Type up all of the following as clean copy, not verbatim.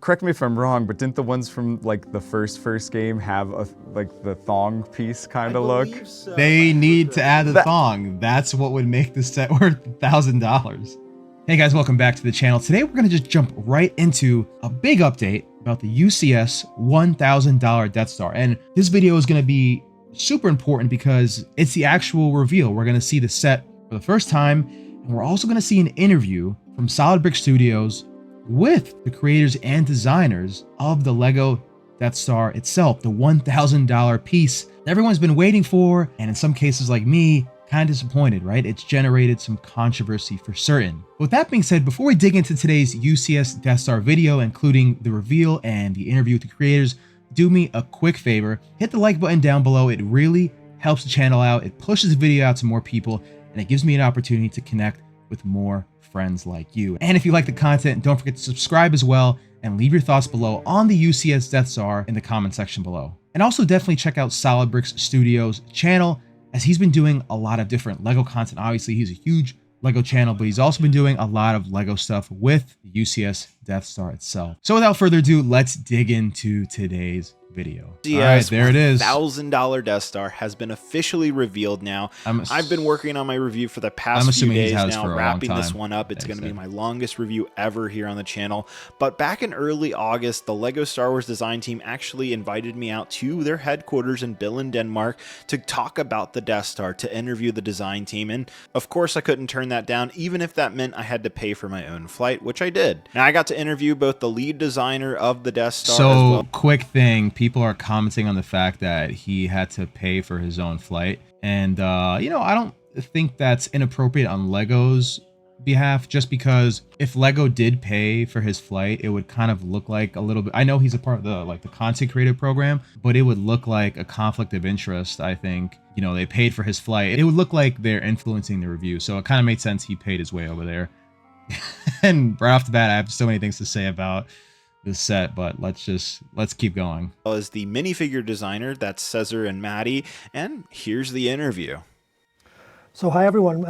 Correct me if I'm wrong, but didn't the ones from like the first game have a like the thong piece kind of look? So. They need to add the thong. That's what would make the set worth $1,000. Hey guys, welcome back to the channel. Today we're gonna just jump right into a big update about the UCS $1,000 Death Star. And this video is gonna be super important because it's the actual reveal. We're gonna see the set for the first time, and we're also gonna see an interview from Solid Brick Studios with the creators and designers of the Lego Death Star itself, the $1,000 piece that everyone's been waiting for, and in some cases like me, kind of disappointed, right? It's generated some controversy for certain. With that being said, before we dig into today's UCS Death Star video, including the reveal and the interview with the creators, do me a quick favor, hit the like button down below. It really helps the channel out, it pushes the video out to more people, and it gives me an opportunity to connect with more friends like you. And if you like the content, don't forget to subscribe as well and leave your thoughts below on the UCS Death Star in the comment section below. And also definitely check out Solid Bricks Studios channel, as he's been doing a lot of different Lego content. Obviously, he's a huge Lego channel, but he's also been doing a lot of Lego stuff with the UCS Death Star itself. So without further ado, let's dig into today's video. All right, there it is. $1,000 Death Star has been officially revealed now. I've been working on my review for the past few days now, wrapping this one up. It's going to be my longest review ever here on the channel. But back in early August, the Lego Star Wars design team actually invited me out to their headquarters in Billund, Denmark to talk about the Death Star, to interview the design team. And of course, I couldn't turn that down, even if that meant I had to pay for my own flight, which I did. Now, I got to interview both the lead designer of the Death Star as well. Quick thing, people are commenting on the fact that he had to pay for his own flight, and you know, I don't think that's inappropriate on Lego's behalf, just because if Lego did pay for his flight, it would kind of look like a little bit, I know he's a part of the content creator program, but it would look like a conflict of interest. I think, you know, they paid for his flight, it would look like they're influencing the review, so it kind of made sense he paid his way over there. And right off the bat, I have so many things to say about this set, but let's keep going. As the minifigure designer, that's Cesar and Maddie, and here's the interview. So hi everyone,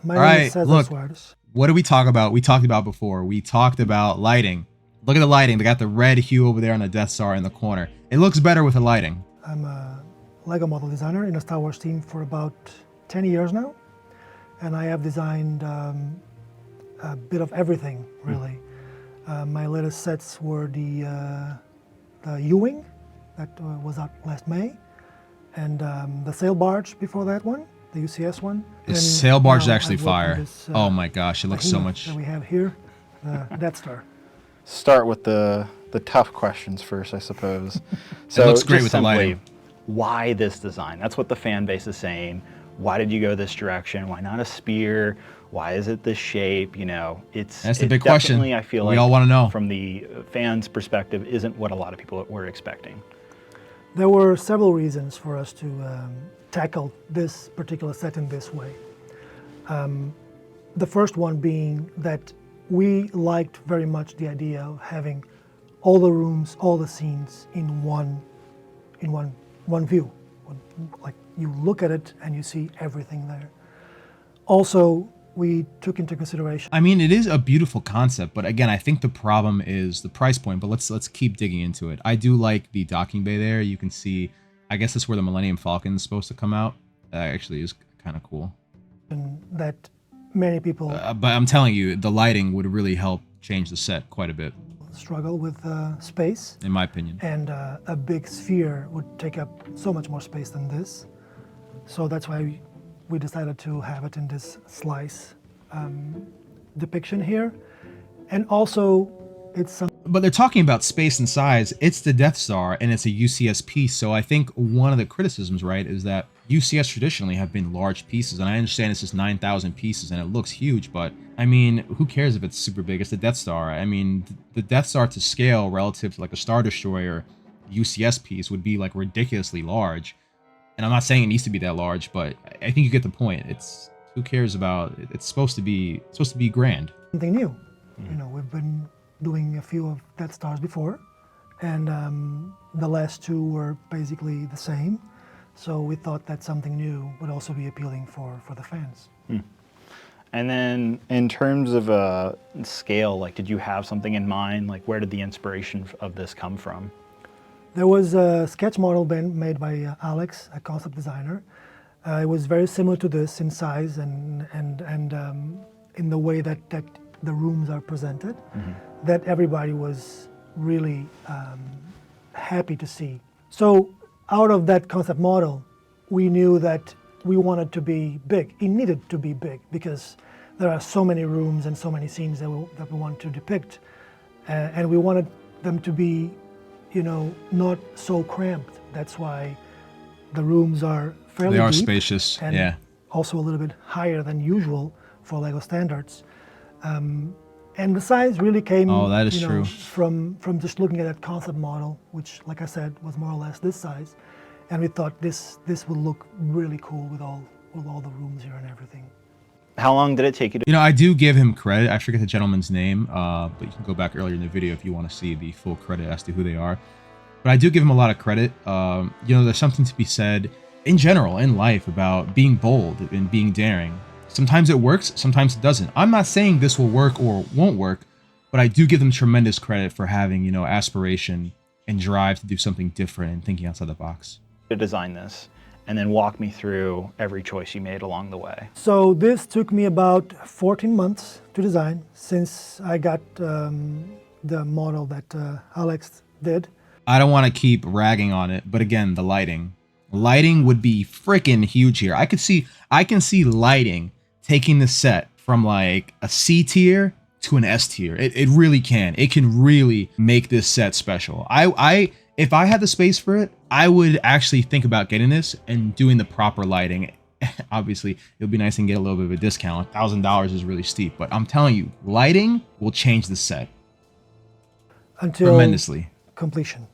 my name is Cesar Suarez. What did we talk about? We talked about before. We talked about lighting. Look at the lighting. They got the red hue over there on the Death Star in the corner. It looks better with the lighting. I'm a Lego model designer in a Star Wars team for about 10 years now, and I have designed a bit of everything, really. My latest sets were the U-Wing that was out last May, and the sail barge before that one, the UCS one. The sail barge is actually fire. This, oh my gosh, it looks so much. That we have here, the Death Star. Start with the tough questions first, I suppose. So it looks great with the lighting. Why this design? That's what the fan base is saying. Why did you go this direction? Why not a spear? Why is it this shape? You know, that's the big question. I feel we like all want to know. From the fans' perspective, isn't what a lot of people were expecting. There were several reasons for us to tackle this particular set in this way. The first one being that we liked very much the idea of having all the rooms, all the scenes in one view. Like you look at it and you see everything there. Also, we took into consideration. I mean, it is a beautiful concept, but again, I think the problem is the price point. But let's keep digging into it. I do like the docking bay there. You can see, I guess that's where the Millennium Falcon is supposed to come out. That actually is kind of cool. And that many people. But I'm telling you, the lighting would really help change the set quite a bit. Struggle with space, in my opinion. And a big sphere would take up so much more space than this. So that's why we decided to have it in this slice depiction here. And also, it's but they're talking about space and size. It's the Death Star, and it's a UCS piece. So I think one of the criticisms, right, is that UCS traditionally have been large pieces. And I understand it's just 9,000 pieces, and it looks huge. But, I mean, who cares if it's super big? It's the Death Star. I mean, the Death Star to scale relative to, like, a Star Destroyer UCS piece would be, like, ridiculously large. And I'm not saying it needs to be that large, but I think you get the point. It's, who cares about it? It's supposed to be grand. Something new. You know, we've been doing a few of Death Stars before, and the last two were basically the same. So we thought that something new would also be appealing for the fans. And then in terms of a scale, like, did you have something in mind? Like, where did the inspiration of this come from? There was a sketch model made by Alex, a concept designer. It was very similar to this in size and in the way that the rooms are presented, that everybody was really happy to see. So out of that concept model, we knew that we wanted to be big. It needed to be big because there are so many rooms and so many scenes that we want to depict. And we wanted them to be, you know, not so cramped. That's why the rooms are fairly deep spacious, and yeah, also a little bit higher than usual for Lego standards. And the size really came that is true. from just looking at that concept model, which, like I said, was more or less this size. And we thought this will look really cool with all the rooms here and everything. How long did it take you to... You know, I do give him credit. I forget the gentleman's name, but you can go back earlier in the video if you want to see the full credit as to who they are. But I do give him a lot of credit. You know, there's something to be said in general in life about being bold and being daring. Sometimes it works, sometimes it doesn't. I'm not saying this will work or won't work, but I do give them tremendous credit for having, you know, aspiration and drive to do something different and thinking outside the box. To design this, and then walk me through every choice you made along the way. So this took me about 14 months to design since I got the model that Alex did. I don't want to keep ragging on it, but again, the lighting. Lighting would be freaking huge here. I can see lighting taking the set from like a C tier to an S tier. It really can. It can really make this set special. If I had the space for it, I would actually think about getting this and doing the proper lighting. Obviously, it would be nice and get a little bit of a discount. $1,000 is really steep, but I'm telling you, lighting will change the set until tremendously. Completion.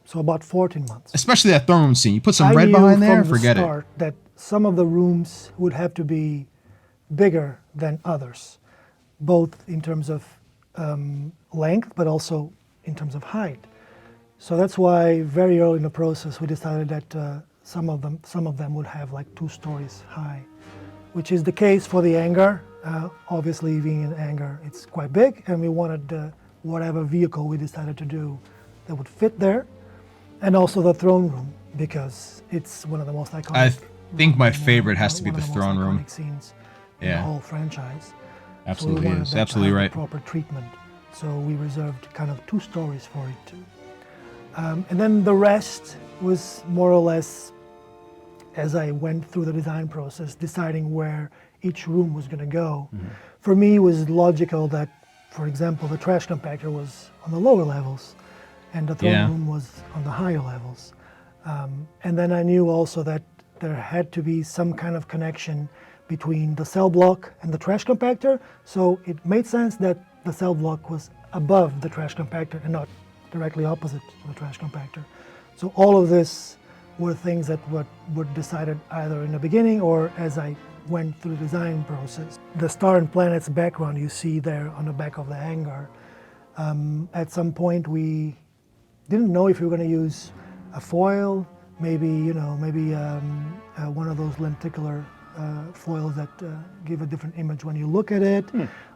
So about 14 months. Especially that throne room scene. You put some red behind there, forget it. That some of the rooms would have to be bigger than others, both in terms of length, but also in terms of height. So that's why very early in the process we decided that some of them would have like 2 stories high, which is the case for the hangar. Obviously, being an hangar, it's quite big, and we wanted whatever vehicle we decided to do that would fit there, and also the throne room because it's one of the most iconic. I think my favorite has to be the throne room. Scenes in the whole franchise. Absolutely, so we wanted is absolutely to have right. The proper treatment, so we reserved kind of 2 stories for it too. And then the rest was more or less, as I went through the design process, deciding where each room was going to go. For me, it was logical that, for example, the trash compactor was on the lower levels and the throne room was on the higher levels. And then I knew also that there had to be some kind of connection between the cell block and the trash compactor, so it made sense that the cell block was above the trash compactor and not directly opposite to the trash compactor. So all of this were things that were decided either in the beginning or as I went through the design process. The star and planets background you see there on the back of the hangar, at some point we didn't know if we were going to use a foil, maybe one of those lenticular foils that give a different image when you look at it.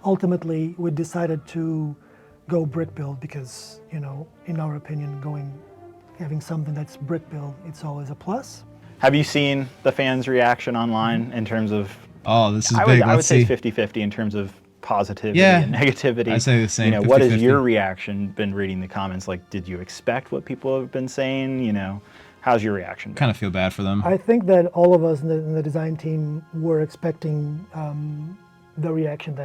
Ultimately, we decided to go brick build because, you know, in our opinion, having something that's brick build, it's always a plus. Have you seen the fans' reaction online in terms of... Oh, this is big. I would say 50-50 in terms of positivity and negativity. I say the same. You know, 50, what has 50. your reaction been reading the comments? Like, did you expect what people have been saying? You know, how's your reaction been? Kind of feel bad for them. I think that all of us in the design team were expecting the reaction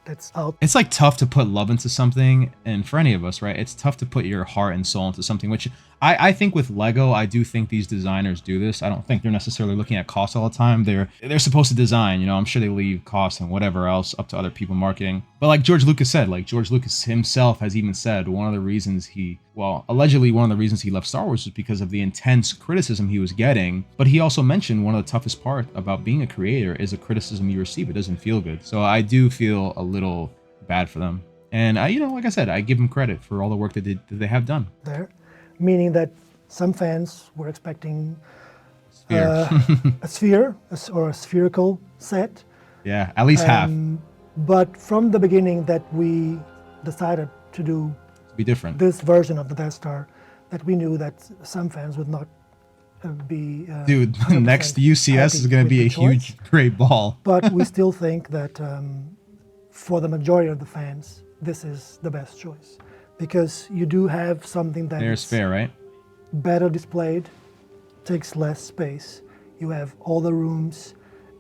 that's out. It's like tough to put love into something, and for any of us, right? It's tough to put your heart and soul into something, which I think with Lego, I do think these designers do this. I don't think they're necessarily looking at cost all the time. They're supposed to design, you know, I'm sure they leave cost and whatever else up to other people marketing. But like George Lucas said, like George Lucas himself has even said one of the reasons allegedly one of the reasons he left Star Wars was because of the intense criticism he was getting. But he also mentioned one of the toughest part about being a creator is the criticism you receive. It doesn't feel good. So I do feel a little bad for them. And I, you know, like I said, I give them credit for all the work that they have done. There, meaning that some fans were expecting a sphere or a spherical set. Yeah, at least half. But from the beginning that we decided to do Be different. this version of the Death Star, that we knew that some fans would not be Dude, next UCS is going to be a huge great ball. But we still think that for the majority of the fans, this is the best choice, because you do have something that There's fair, right? better displayed, takes less space. You have all the rooms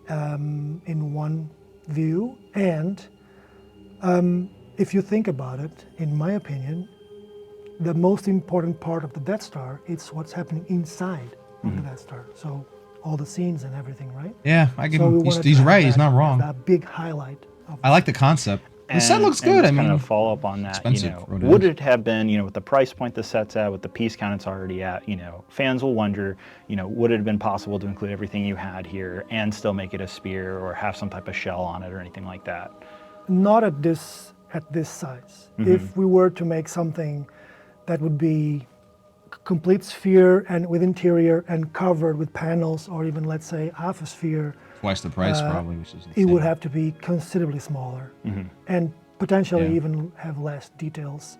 in one view, and if you think about it, in my opinion, the most important part of the Death Star is what's happening inside of the Death Star. So all the scenes and everything, right? Yeah, I give So we him. wanted He's to have right. He's that- not wrong. That big highlight. Of I like the concept. The set looks And good. I just mean, kind of follow up on that. expensive for what it Would is. it have been, with the price point the set's at, with the piece count it's already at, fans will wonder, would it have been possible to include everything you had here and still make it a spear or have some type of shell on it or anything like that? Not at this size. If we were to make something that would be complete sphere and with interior and covered with panels, or even let's say half a sphere, twice the price probably, which is it insane. would have to be considerably smaller and potentially Yeah. even have less details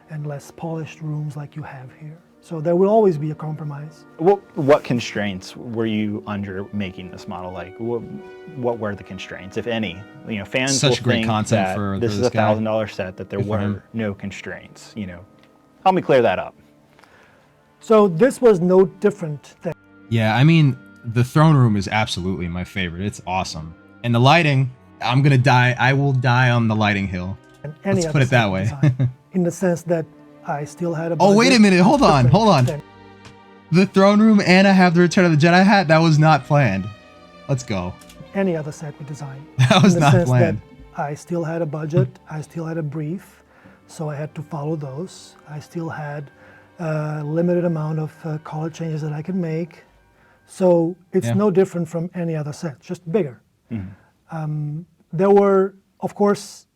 and less polished rooms like you have here. So there will always be a compromise. What constraints were you under making this model? Like, what were the constraints, if any? Fans Such will great think content that for this is this a guy. $1,000 set, that there Good for were him. no constraints. Help me clear that up. So this was no different than Yeah, I mean, the throne room is absolutely my favorite. It's awesome. And the lighting, I'm going to die. I will die on the lighting hill. any Let's other put it that set way. design, in the sense that I still had a Oh, wait a budget minute. Hold on. different Hold on. than The throne room, and I have the Return of the Jedi hat. That was not planned. Let's go. any other set we designed. That was in the not sense planned. That I still had a budget, I still had a brief, so I had to follow those. I still had a limited amount of color changes that I could make. So it's Yeah. no different from any other set, just bigger. There were, of course,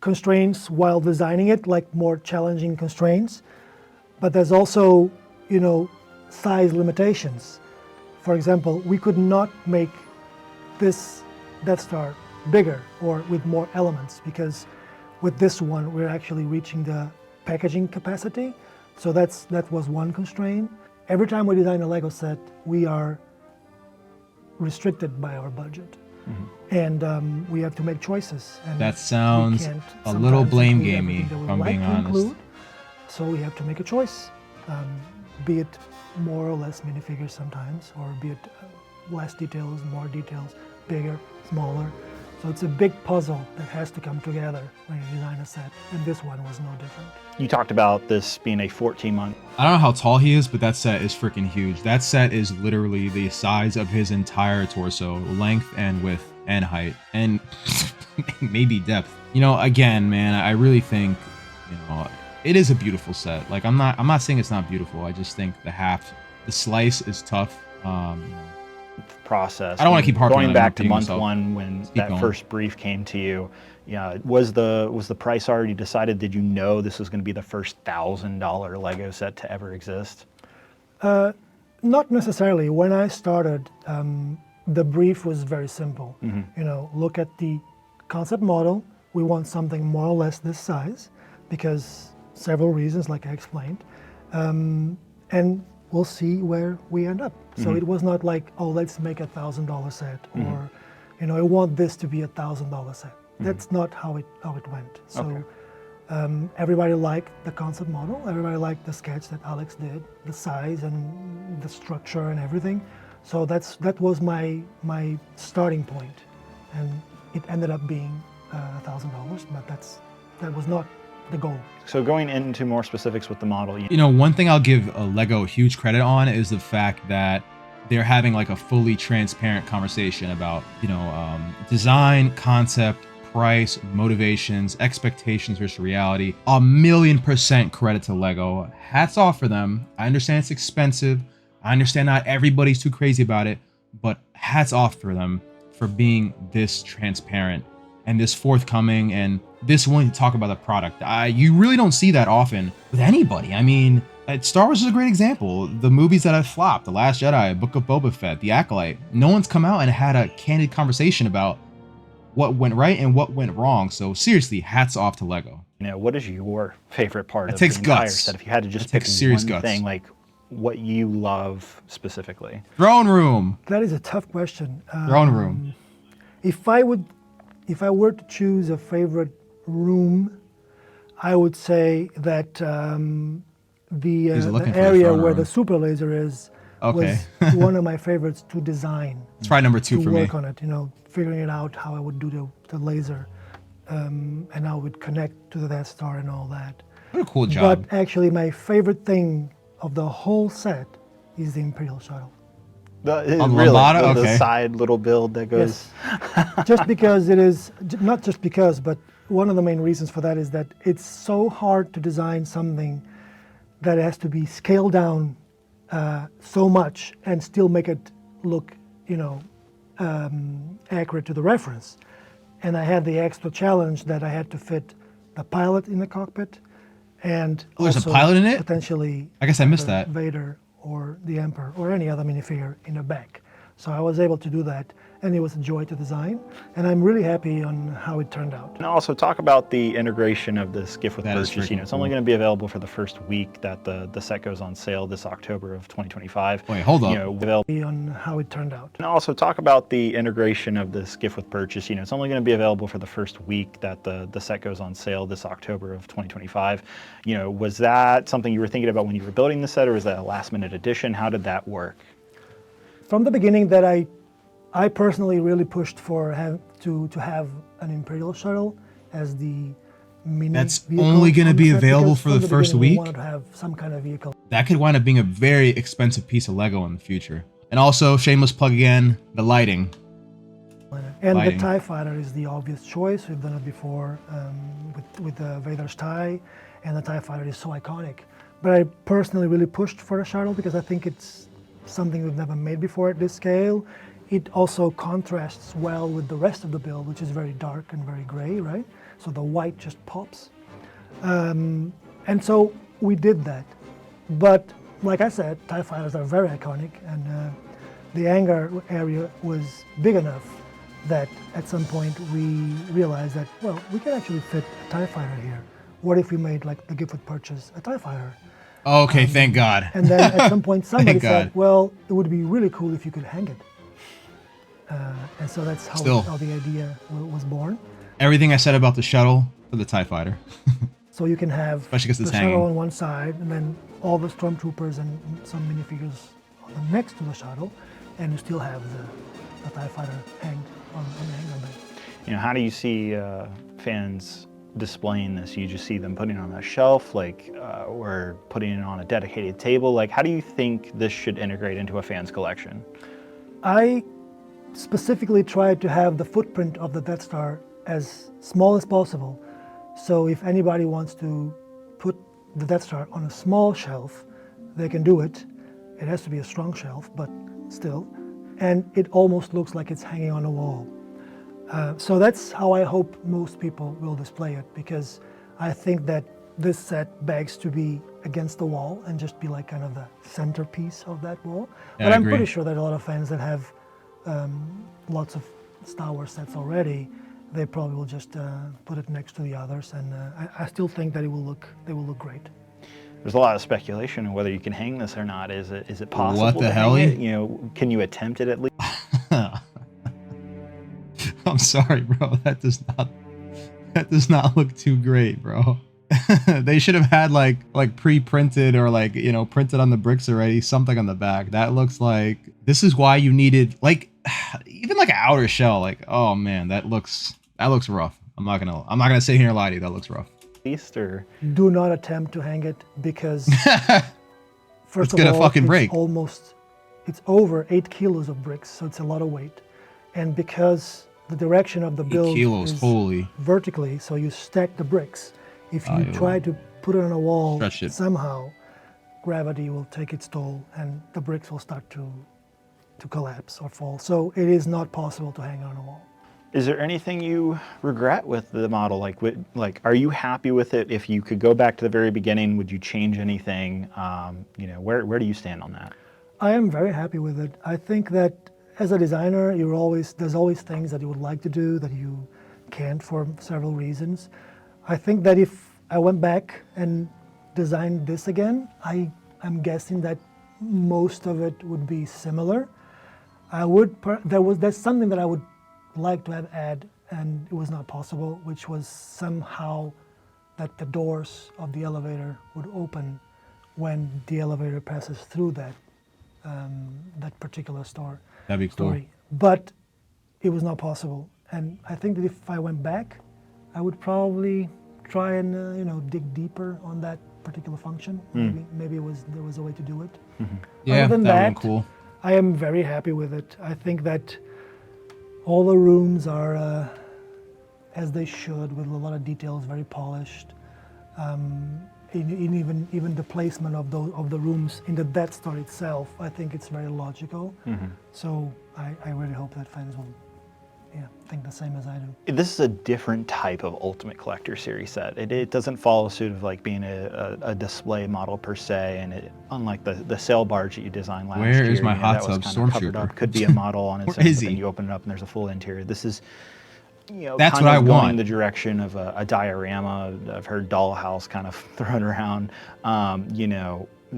constraints while designing it, like more challenging constraints, but there's also, size limitations. For example, we could not make this Death Star bigger or with more elements, because with this one we're actually reaching the packaging capacity. So that was one constraint. Every time we design a Lego set, we are restricted by our budget, and we have to make choices. And That we sounds can't a little sometimes blame include gamey, everything that we if I'm would being like to honest. include. So we have to make a choice, be it more or less minifigures sometimes, or be it less details, more details, bigger, smaller. So it's a big puzzle that has to come together when you design a set, and this one was no different. You talked about this being a 14-month. I don't know how tall he is, but that set is freaking huge. That set is literally the size of his entire torso, length and width and height, and maybe depth. Again, man, I really think, it is a beautiful set. Like, I'm not saying it's not beautiful. I just think the slice is tough. Process. I don't wanna keep harping on going it, back I'm to repeating month myself. one when keep that going. first brief came to you. Yeah, was the price already decided? Did you know this was going to be the first $1,000 Lego set to ever exist? Not necessarily. When I started, the brief was very simple. Look at the concept model. We want something more or less this size, because several reasons, like I explained, and we'll see where we end up. So it was not like, oh, let's make a $1,000 set, or, I want this to be a $1,000 set. That's not how it went. So everybody liked the concept model. Everybody liked the sketch that Alex did, the size and the structure and everything. So that was my starting point, and it ended up being $1,000. But that was not the goal. So going into more specifics with the model, One thing I'll give Lego huge credit on is the fact that they're having like a fully transparent conversation about, design, concept, price, motivations, expectations versus reality. 1,000,000% credit to Lego. Hats off for them. I understand it's expensive. I understand not everybody's too crazy about it, but hats off for them for being this transparent and this forthcoming and this willing to talk about the product. You really don't see that often with anybody. I mean, Star Wars is a great example. The movies that have flopped, The Last Jedi, Book of Boba Fett, The Acolyte, no one's come out and had a candid conversation about what went right and what went wrong. So seriously, hats off to Lego. You know, what is your favorite part of takes the entire guts. set? If you had to just It pick takes serious one guts. thing, like what you love specifically. Throne room. That is a tough question. Throne room. If I were to choose a favorite room, I would say that the looking for the area throne where room. the super laser is Okay. was one of my favorites to design. It's probably number 2 to for me. work on it, you know, figuring it out how I would do the laser, and how it would connect to the Death Star and all that. What a cool job. But actually, my favorite thing of the whole set is the Imperial shuttle. Lambada? The Okay. side little build that goes. Yes. Just because it is, not just because, but one of the main reasons for that is that it's so hard to design something that has to be scaled down so much and still make it look, you know, accurate to the reference. And I had the extra challenge that I had to fit the pilot in the cockpit, and Oh, there's a also pilot in it? potentially I guess I missed the that. Vader or the Emperor or any other minifigure in the back. So I was able to do that, and it was a joy to design, and I'm really happy on how it turned out. And also talk about the integration of this gift with That is purchase. You know, freaking it's only cool. going to be available for the first week that the set goes on sale this October of 2025. Wait, hold up. You know, available. On how it turned out. And also talk about the integration of this gift with purchase. You know, it's only going to be available for the first week that the set goes on sale this October of 2025. You know, was that something you were thinking about when you were building the set, or was that a last minute addition? How did that work? From the beginning, that I personally really pushed for to have an Imperial shuttle as the mini That's vehicle only gonna on the be set, available because for from the first beginning, we week? wanted to have some kind of vehicle. That could wind up being a very expensive piece of Lego in the future. And also, shameless plug again, the lighting. And Lighting. the TIE Fighter is the obvious choice. We've done it before with the Vader's TIE, and the TIE Fighter is so iconic. But I personally really pushed for a shuttle because I think it's something we've never made before at this scale. It also contrasts well with the rest of the build, which is very dark and very gray, right? So the white just pops. And so we did that. But like I said, TIE Fighters are very iconic, and the hangar area was big enough that at some point we realized that, well, we can actually fit a TIE Fighter here. What if we made, like, the gift with purchase a TIE Fighter? Okay, thank God. And then at some point somebody Thank God. said, well, it would be really cool if you could hang it. And so that's Still. how the idea was born. Everything I said about the shuttle for the TIE Fighter. So you can have Especially 'cause the it's shuttle hanging. on one side, and then all the stormtroopers and some minifigures next to the shuttle, and you still have the TIE Fighter hanged on the hangar bay. You know, how do you see fans displaying this? You just see them putting it on a shelf, like, or putting it on a dedicated table? Like, how do you think this should integrate into a fan's collection? I specifically tried to have the footprint of the Death Star as small as possible. So if anybody wants to put the Death Star on a small shelf, they can do it. It has to be a strong shelf, but still. And it almost looks like it's hanging on a wall. So that's how I hope most people will display it, because I think that this set begs to be against the wall and just be like kind of the centerpiece of that wall. Yeah, But I I'm agree. pretty sure that a lot of fans that have lots of Star Wars sets already, they probably will just put it next to the others, and I still think that they will look great. There's a lot of speculation on whether you can hang this or not. Is it possible What the to hell? hang it? You know, can you attempt it at least? I'm sorry, bro. That does not look too great, bro. They should have had like pre-printed or like, you know, printed on the bricks already, something on the back. That looks like, this is why you needed like even like an outer shell. Like, oh man, that looks rough. I'm not gonna sit here and lie to you. That looks rough. Or Do not attempt to hang it, because first It's of gonna all, fucking it's break. it's over 8 kilos of bricks, so it's a lot of weight. And because the direction of the 8 build kilos, is holy. vertically, so you stack the bricks. If you Oh, yeah. try to put it on a wall, Stretch it. somehow gravity will take its toll and the bricks will start to collapse or fall. So it is not possible to hang it on a wall. is there anything you regret with the model? Like, are you happy with it? If you could go back to the very beginning, would you change anything? You know, where do you stand on that? I am very happy with it. I think that as a designer, there's always things that you would like to do that you can't for several reasons. I think that if I went back and designed this again, I'm guessing that most of it would be similar. There's something that I would like to have added, and it was not possible, which was somehow that the doors of the elevator would open when the elevator passes through that particular store. That'd be cool. Story. But it was not possible, and I think that if I went back, I would probably try and dig deeper on that particular function. Maybe there was a way to do it. Yeah, Other than that that, would be cool. I am very happy with it. I think that all the rooms are as they should, with a lot of details, very polished. Even the placement of the rooms in the Death Star itself, I think it's very logical. So I really hope that fans will think the same as I do. This is a different type of Ultimate Collector Series set. It doesn't follow suit of like being a display model per se, and unlike the sail barge that you designed last year. Where is my hot tub Stormtrooper? Could be a model on its Where own, is but then he? you open it up and there's a full interior. This is, That's kind what I of going want. in the direction of a diorama. I've heard dollhouse kind of thrown around.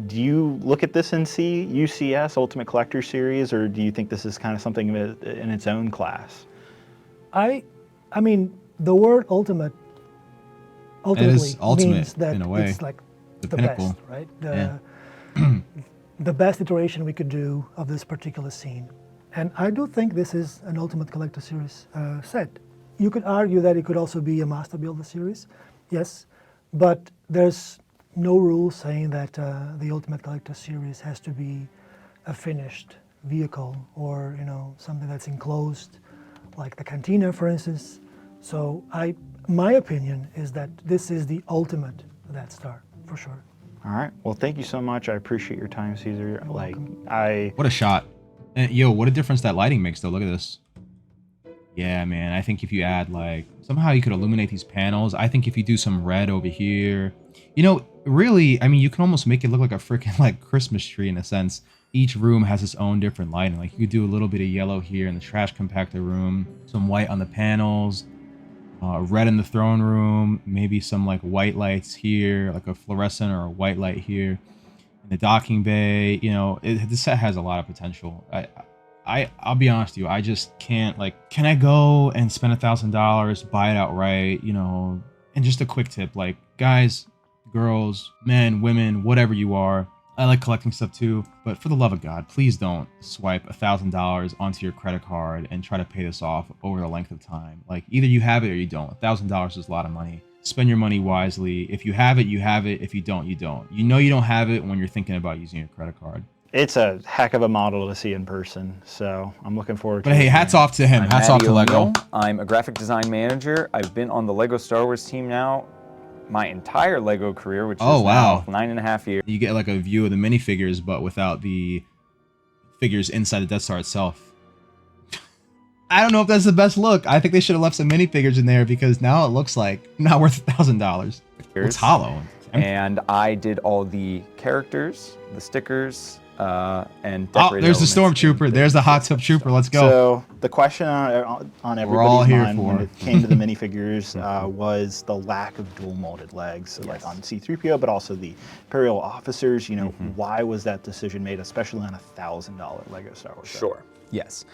Do you look at this and see UCS Ultimate Collector Series, or do you think this is kind of something in its own class? I mean, the word ultimately ultimate, means that in a way. it's like the pinnacle. best, right? The best iteration we could do of this particular scene. And I do think this is an Ultimate Collector Series set. You could argue that it could also be a Master Builder Series, yes, but there's no rule saying that the Ultimate Collector Series has to be a finished vehicle or something that's enclosed, like the Cantina, for instance. So my opinion is that this is the ultimate Death Star, for sure. All right. Well, thank you so much. I appreciate your time, Caesar. What a shot. And, yo, what a difference that lighting makes, though. Look at this. Yeah, man. I think if you add, somehow you could illuminate these panels. I think if you do some red over here, really, I mean, you can almost make it look like a freaking, Christmas tree in a sense. Each room has its own different lighting. You could do a little bit of yellow here in the trash compactor room, some white on the panels, red in the throne room, maybe some white lights here, like a fluorescent or a white light here. In the docking bay, this set has a lot of potential. I'll be honest with you, I just can't, can I go and spend $1,000, buy it outright, and just a quick tip, guys, girls, men, women, whatever you are, I like collecting stuff too, but for the love of God, please don't swipe $1,000 onto your credit card and try to pay this off over the length of time. Either you have it or you don't. $1,000 is a lot of money. Spend your money wisely. If you have it, you have it. If you don't, you don't. You don't have it when you're thinking about using your credit card. It's a heck of a model to see in person, so I'm looking forward to it. But hey, hats off to him. Hats off to Lego. I'm a graphic design manager. I've been on the Lego Star Wars team now my entire Lego career, which is now 9.5 years. You get a view of the minifigures, but without the figures inside the Death Star itself. I don't know if that's the best look. I think they should have left some minifigures in there because now it looks like not worth $1,000. It's hollow. And I did all the characters, the stickers, and decorated there's the Stormtrooper. There's the hot tub trooper. Let's go. So the question on everybody's mind when it came to the minifigures was the lack of dual molded legs. So on C-3PO, but also the Imperial officers. Why was that decision made, especially on a $1,000 Lego Star Wars set? Sure. Yes.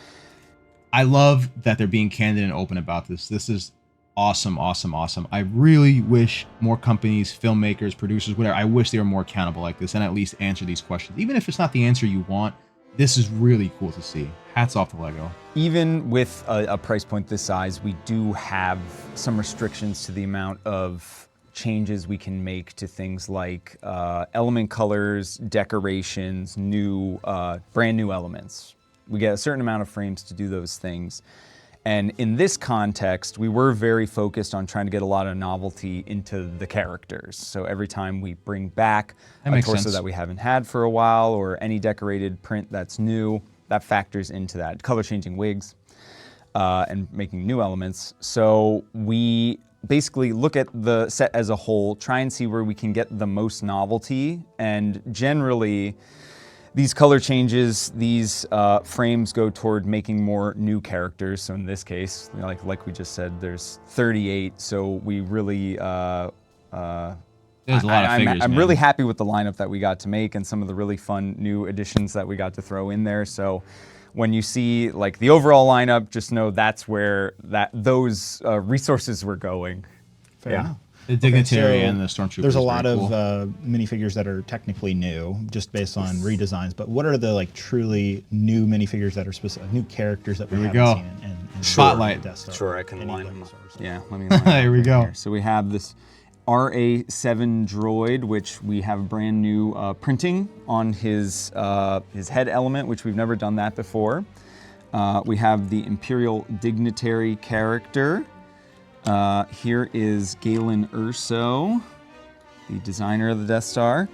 I love that they're being candid and open about this. This is awesome, awesome, awesome. I really wish more companies, filmmakers, producers, whatever, I wish they were more accountable like this and at least answer these questions. Even if it's not the answer you want, this is really cool to see. Hats off to Lego. Even with a price point this size, we do have some restrictions to the amount of changes we can make to things like element colors, decorations, brand new elements. We get a certain amount of frames to do those things. And in this context, we were very focused on trying to get a lot of novelty into the characters. So every time we bring back a torso that we haven't had for a while or any decorated print that's new, that factors into that. Color changing wigs and making new elements. So we basically look at the set as a whole, try and see where we can get the most novelty, and generally these color changes, these frames go toward making more new characters. So in this case, you know, like we just said, there's 38. So we really, there's a lot of figures, I'm really happy with the lineup that we got to make and some of the really fun new additions that we got to throw in there. So when you see like the overall lineup, just know that's where those resources were going. Fair enough. The Dignitary and the Stormtrooper. There's a lot of minifigures that are technically new, just based on redesigns. But what are the like truly new minifigures that are specific, new characters that we haven't seen in Spotlight. Death Star? Sure, I can line them up. Yeah, let me line Here we go. Here. So we have this RA7 droid, which we have brand new printing on his head element, which we've never done that before. We have the Imperial Dignitary character. Here is Galen Erso, the designer of the Death Star.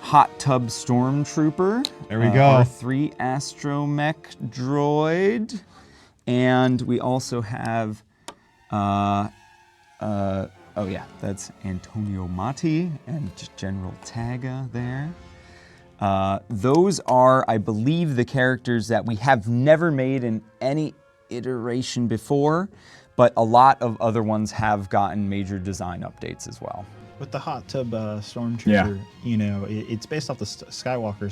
Hot Tub Stormtrooper. There we go. R3 Astromech droid. And we also have, oh yeah, that's Antonio Matti and General Taga there. Those are, I believe, the characters that we have never made in any iteration before, but a lot of other ones have gotten major design updates as well. With the Hot Tub Stormtrooper, you know, it's based off the Skywalker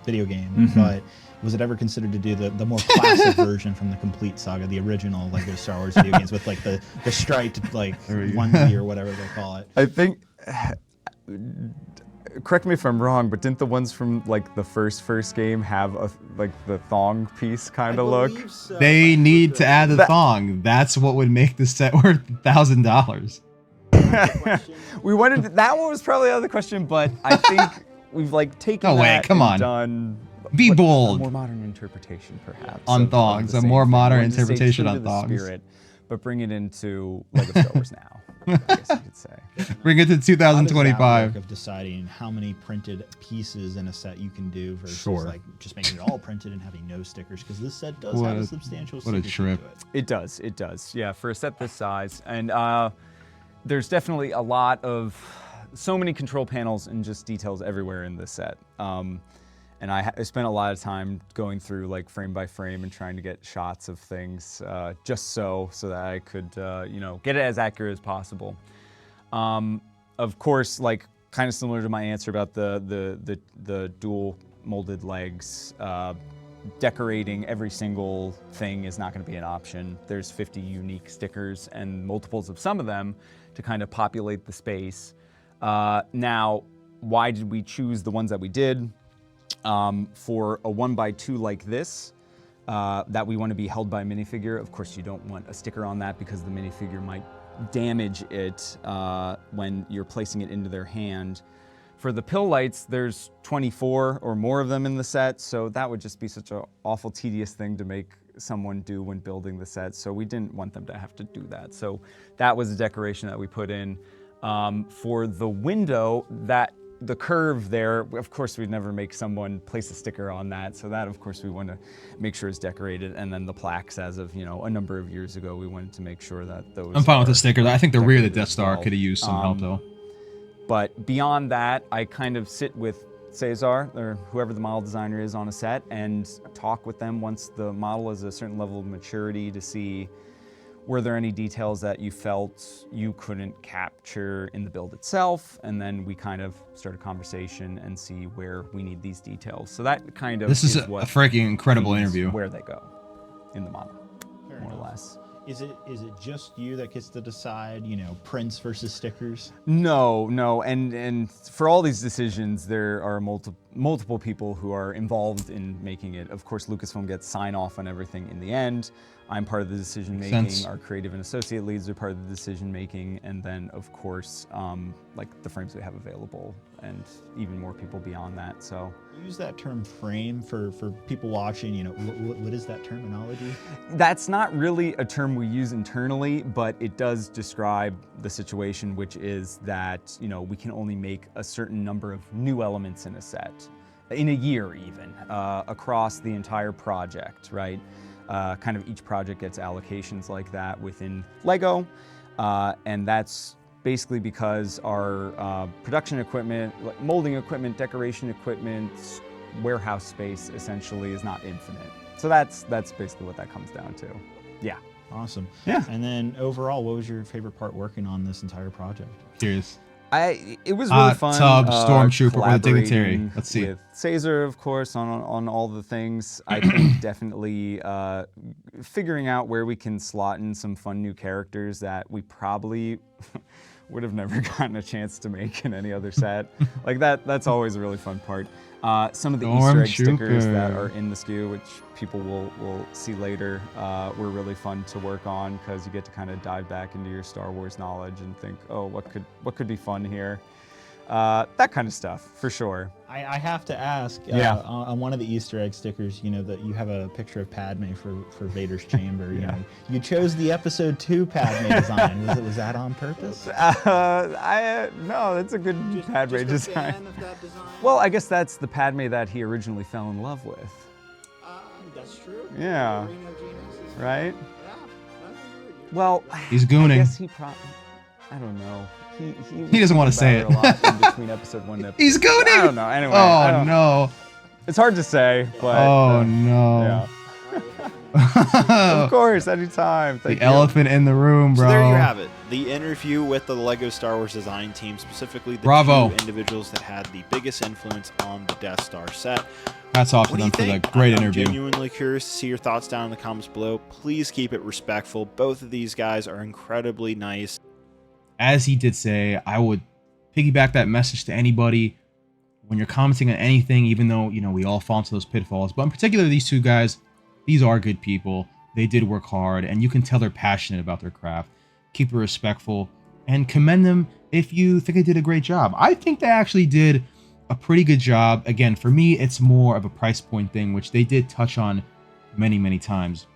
video game, but was it ever considered to do the more classic version from the complete saga, the original Lego Star Wars video games with like the striped like onesie or whatever they call it? I think, correct me if I'm wrong, but didn't the ones from like the first game have a like the thong piece kind of look? So. They need to add the thong. That's what would make the set worth $1,000. We wanted that one was probably out of the question, but I think we've like taken done be bold. A more modern interpretation, perhaps, on thongs. A more modern interpretation on thongs. Spirit, but bring it into Lego Star Wars now. I guess you could say. Bring it to 2025. How does that work of deciding how many printed pieces in a set you can do versus like just making it all printed and having no stickers? Because this set does have a substantial. What a trip! It does. It does. Yeah, for a set this size, and there's definitely a lot of so many control panels and just details everywhere in this set. And I spent a lot of time going through like frame by frame and trying to get shots of things just so that I could you know, get it as accurate as possible. Of course, like kind of similar to my answer about the dual molded legs, decorating every single thing is not going to be an option. There's 50 unique stickers and multiples of some of them to kind of populate the space. Now, why did we choose the ones that we did? For a 1x2 like this, that we want to be held by a minifigure, of course you don't want a sticker on that because the minifigure might damage it when you're placing it into their hand. For the pill lights, there's 24 or more of them in the set, so that would just be such an awful tedious thing to make someone do when building the set, so we didn't want them to have to do that. So that was a decoration that we put in. For the window, the curve there, of course we'd never make someone place a sticker on that, so that of course we want to make sure is decorated. And then the plaques, as of, you know, a number of years ago, we wanted to make sure that those. I'm fine with the sticker. I think the rear of the Death Star could have used some help though. But beyond that, I kind of sit with Cesar or whoever the model designer is on a set and talk with them once the model is a certain level of maturity to see, were there any details that you felt you couldn't capture in the build itself? And then we kind of start a conversation and see where we need these details. So that kind of is a freaking incredible interview. Where they go in the model, more or less. Is it just you that gets to decide, you know, prints versus stickers? No, and for all these decisions, there are multiple people who are involved in making it. Of course, Lucasfilm gets sign off on everything in the end. I'm part of the decision making. Our creative and associate leads are part of the decision making, and then of course, like the frames we have available, and even more people beyond that. So use that term frame for people watching. You know, what is that terminology? That's not really a term we use internally, but it does describe the situation, which is that, you know, we can only make a certain number of new elements in a set, in a year even, across the entire project, right? Kind of each project gets allocations like that within Lego, and that's basically because our production equipment, like molding equipment, decoration equipment, warehouse space essentially is not infinite. So that's basically what that comes down to. Yeah. Awesome. Yeah. And then overall, what was your favorite part working on this entire project? Curious. It was really fun. Tub Stormtrooper or the Dignitary. Let's see. With Caesar, of course, on all the things. I think definitely figuring out where we can slot in some fun new characters that we probably would have never gotten a chance to make in any other set. Like that's always a really fun part. Some of the Easter egg stickers that are in the SKU, which people will see later, were really fun to work on because you get to kind of dive back into your Star Wars knowledge and think, oh, what could be fun here? That kind of stuff, for sure. I have to ask, on one of the Easter egg stickers, you know, that you have a picture of Padme for Vader's chamber. You know, you chose the Episode 2 Padme design. Was that on purpose? No, that's a good Padme design. Fan of that design? Well, I guess that's the Padme that he originally fell in love with. That's true. Yeah. Right? Yeah. Well, he's gooning. I guess he probably, I don't know. He doesn't want to say it. A lot in between episode 1 and episode He's gooning. I don't know. Anyway. Oh no. It's hard to say, but. Oh no. Yeah. Of course, anytime. Thank you. Elephant in the room, bro. So there you have it. The interview with the Lego Star Wars design team, specifically the two individuals that had the biggest influence on the Death Star set. Hats off to them for that great interview. I'm genuinely curious to see your thoughts down in the comments below. Please keep it respectful. Both of these guys are incredibly nice. As he did say, I would piggyback that message to anybody when you're commenting on anything, even though, you know, we all fall into those pitfalls. But in particular, these two guys, these are good people. They did work hard, and you can tell they're passionate about their craft. Keep it respectful and commend them if you think they did a great job. I think they actually did a pretty good job. Again, for me, it's more of a price point thing, which they did touch on many, many times.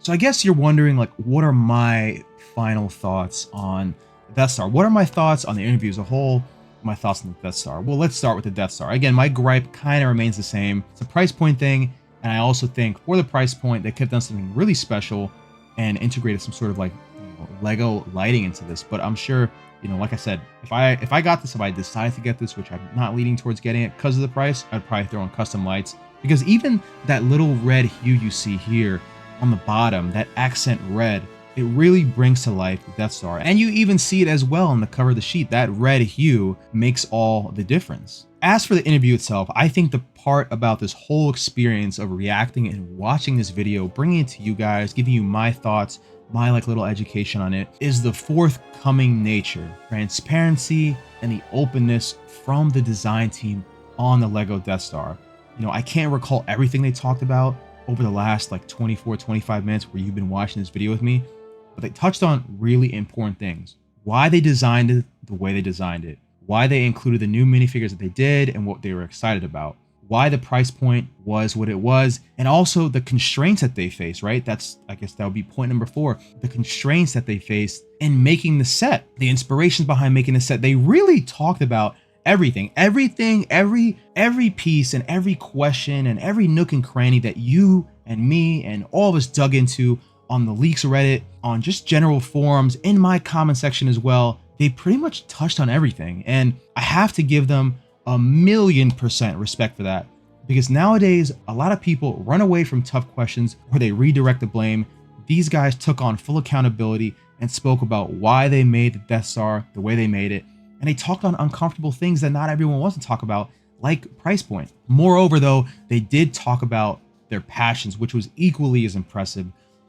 So I guess you're wondering, like, what are my final thoughts on Death Star? What are my thoughts on the interview as a whole? My thoughts on the Death Star? Well, let's start with the Death Star. Again, my gripe kind of remains the same. It's a price point thing, and I also think for the price point, they could have done something really special and integrated some sort of like Lego lighting into this. But I'm sure, you know, like I said, if I got this, if I decided to get this, which I'm not leaning towards getting it because of the price, I'd probably throw in custom lights, because even that little red hue you see here on the bottom, that accent red, it really brings to life the Death Star. And you even see it as well on the cover of the sheet. That red hue makes all the difference. As for the interview itself, I think the part about this whole experience of reacting and watching this video, bringing it to you guys, giving you my thoughts, my like little education on it, is the forthcoming nature, transparency, and the openness from the design team on the Lego Death Star. You know, I can't recall everything they talked about over the last like 24, 25 minutes where you've been watching this video with me, but they touched on really important things. Why they designed it the way they designed it, why they included the new minifigures that they did and what they were excited about, why the price point was what it was, and also the constraints that they face, right? I guess that would be point number 4, the constraints that they faced in making the set, the inspirations behind making the set. They really talked about everything, every piece and every question and every nook and cranny that you and me and all of us dug into on the Leaks Reddit, on just general forums, in my comment section as well. They pretty much touched on everything, and I have to give them 1,000,000% respect for that, because nowadays a lot of people run away from tough questions or they redirect the blame. These guys took on full accountability and spoke about why they made the Death Star the way they made it, and they talked on uncomfortable things that not everyone wants to talk about, like price point. Moreover, though, they did talk about their passions, which was equally as impressive,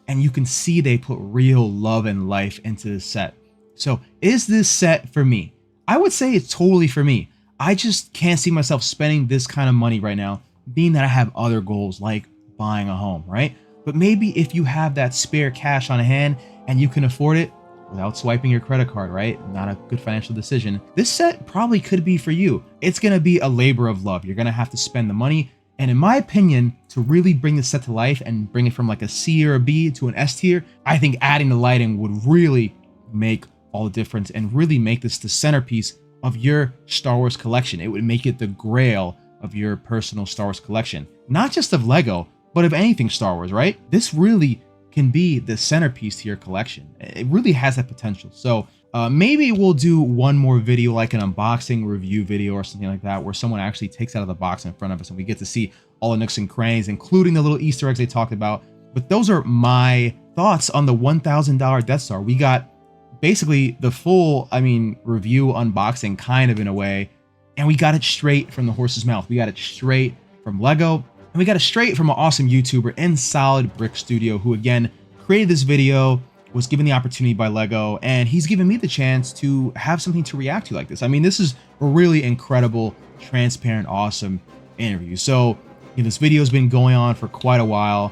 and you can see they put real love and life into this set. So is this set for me? I would say it's totally for me. I just can't see myself spending this kind of money right now, being that I have other goals like buying a home, right? But maybe if you have that spare cash on hand and you can afford it without swiping your credit card, right? Not a good financial decision. This set probably could be for you. It's going to be a labor of love. You're going to have to spend the money. And in my opinion, to really bring the set to life and bring it from like a C or a B to an S tier, I think adding the lighting would really make all the difference and really make this the centerpiece of your Star Wars collection. It would make it the grail of your personal Star Wars collection. Not just of Lego, but of anything Star Wars, right? This really can be the centerpiece to your collection. It really has that potential. So Maybe we'll do one more video, like an unboxing review video or something like that, where someone actually takes out of the box in front of us and we get to see all the nooks and crannies, including the little Easter eggs they talked about. But those are my thoughts on the $1,000 Death Star. We got basically the full, review unboxing kind of in a way, and we got it straight from the horse's mouth. We got it straight from Lego, and we got it straight from an awesome YouTuber in Solid Brick Studio, who again created this video, was given the opportunity by Lego, and he's given me the chance to have something to react to like this. I mean, this is a really incredible, transparent, awesome interview. So, this video has been going on for quite a while.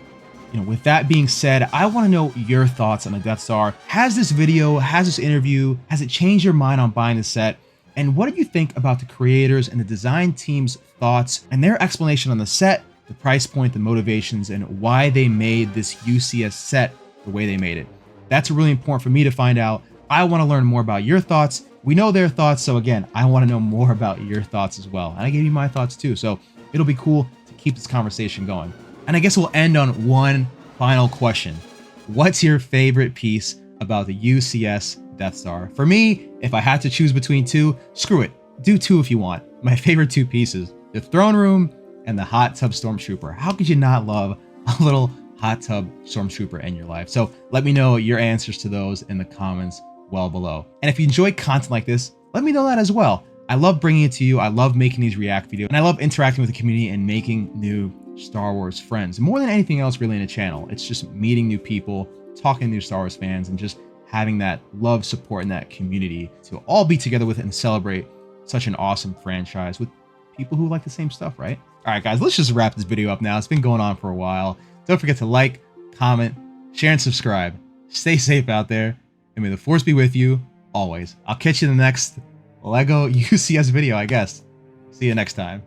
With that being said, I want to know your thoughts on the Death Star. Has this video, has this interview, has it changed your mind on buying the set? And what do you think about the creators and the design team's thoughts and their explanation on the set, the price point, the motivations, and why they made this UCS set the way they made it? That's really important for me to find out. I want to learn more about your thoughts. We know their thoughts, so again, I want to know more about your thoughts as well. And I gave you my thoughts too, so it'll be cool to keep this conversation going. And I guess we'll end on one final question. What's your favorite piece about the UCS Death Star? For me, if I had to choose between two, screw it. Do two if you want. My favorite two pieces, the throne room and the hot tub stormtrooper. How could you not love a little hot tub stormtrooper in your life? So let me know your answers to those in the comments well below. And if you enjoy content like this, let me know that as well. I love bringing it to you. I love making these react videos, and I love interacting with the community and making new Star Wars friends. More than anything else really in a channel, it's just meeting new people, talking to new Star Wars fans, and just having that love, support, and that community to all be together with and celebrate such an awesome franchise with people who like the same stuff, right? All right, guys, let's just wrap this video up now. It's been going on for a while. Don't forget to like, comment, share, and subscribe. Stay safe out there, and may the Force be with you always. I'll catch you in the next Lego UCS video, I guess. See you next time.